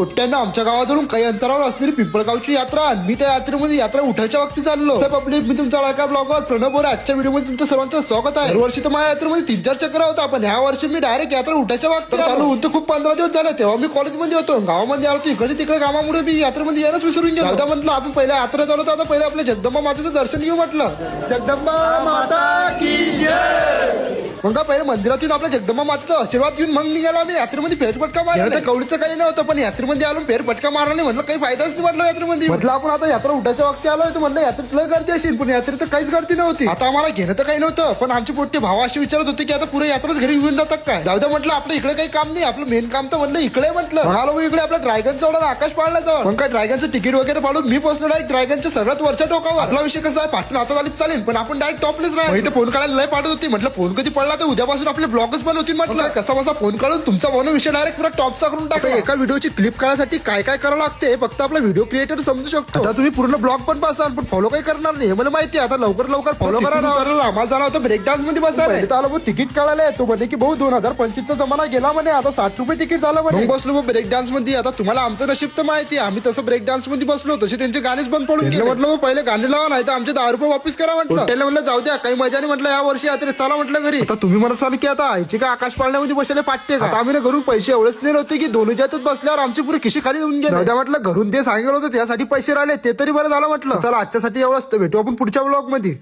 पोट्ट्यांना आमच्या गावाजवळून काही अंतरावर असलेली पिंपळगावची यात्रा आणि मी त्या यात्रेमध्ये यात्रा उठायच्या वक्ती चाललो. पब्लिक, मी तुमचा लाडका ब्लॉगर प्रणव बोरा. आजच्या व्हिडिओमध्ये तुमचं सर्वांचं स्वागत आहे. दरवर्षी तर माझ्या यात्रेमध्ये 3-4 चक्र होता, पण ह्या वर्षी मी डायरेक्ट यात्रा उठायच्या वक्ती चालू होतो. खूप 15 दिवस झाले. तेव्हा मी कॉलेजमध्ये होतो. गावामध्ये आलो होतो. इकडे तिकडे कामामुळे मी यात्रेमध्ये यायलाच विसरून गेलो. आता म्हटलं आपण पहिल्या यात्रेत आलो, तर आता पहिले आपल्या जगदंबा मातेचं दर्शन घेऊ म्हटलं. जगदंबा माता की जय. मग पहिले मंदिरातून आपल्या जगदंबा मातेचा आशीर्वाद घेऊन मग निघालो आम्ही यात्रेमध्ये. फेरफटका मारला. कवडीचं काही नव्हतं, पण यात्रेमध्ये आलो फेरफटका मारला नाही. म्हटलं काही फायदाच नाही म्हटलं यात्रेमध्ये. म्हटलं आपण आता यात्रा उठायच्या वक्ती आलोय, तर म्हटलं यात्रेत लय गर्दी असेल, पण यात्रेत तर काहीच गर्दी नव्हती. आता आम्हाला घेणं तर काही नव्हतं, पण आमचे पोट्टे भाव असे विचारत होते की आता पुरे यात्राच घरी घेऊन जातात काय. जाऊ द्या म्हटलं, आपलं इकडे काही काम नाही. आपलं मेन काम तर म्हटलं इकडे. म्हटलं म्हणालो इकडे आपल्या ड्रॅगन चढवला, आकाश पाळला जाऊन. पण काय ड्रॅगनचं तिकीट वगैरे पाडून मी पोहोचलो डायरेक्ट ड्रॅगनच्या सगळ्यात वरच्या टोकावर. आपला विषय कसा आहे, पाठून आता झालीच चालेल, पण आपण डायरेक्ट टॉपलेच राहील. इथे फोन काढायला लय पाडत होती. म्हटलं फोन कधी पडला तर उद्यापासून आपले ब्लॉगच पण होती. म्हटलं कसा बसा फोन काढून तुमचा म्हणून विषय डायरेक्ट पुरा टॉपचा करून टाकला. एका व्हिडिओची क्लिप काढण्यासाठी काय काय करावं लागते फक्त आपला व्हिडिओ क्रिएटर समजू शकतो. आता तुम्ही पूर्ण ब्लॉग पण बसाल, पण फॉलो काही करणार नाही मला माहिती. आता लवकर फॉलो करा. आम्हाला जाणार होतं ब्रेक डान्स मध्ये बसायला. आलो तिकीट काढायला. तो म्हणे की भाऊ 2025 चा जमाना गेला म्हणे, आता 60 रुपये तिकीट झालं म्हणे. बसलो ब्रेक डान्स मध्ये. आता तुम्हाला आमचं नशीब तर माहिती. आम्ही तसं ब्रेक डान्स मध्ये बसलो, तसे त्यांचे गाणेच बंद पडून गेले. म्हटलं पहिले गाणे लावा, नाही तर आमचे 10 रुपये वापस करा. म्हटलं त्याला म्हटलं जाऊ द्या काही मजा नाही. म्हटलं या वर्षी यात्रेत चला म्हटलं घरी. आता तुम्ही म्हणत चालू की आता आईची काय आकाश पाळण्यामध्ये बसले पाठते का. आम्ही ना घरून पैसे एवढेच नाही होते की दोन जातच बसल्यावर आमची पुरे खिशी खाली येऊन गेले. म्हटलं घरून ते सांगितलं होतं त्यासाठी पैसे राहिले, ते तरी बरं झालं. म्हटलं चला आजच्यासाठी एवढंच. भेटू आपण पुढच्या ब्लॉग मध्ये.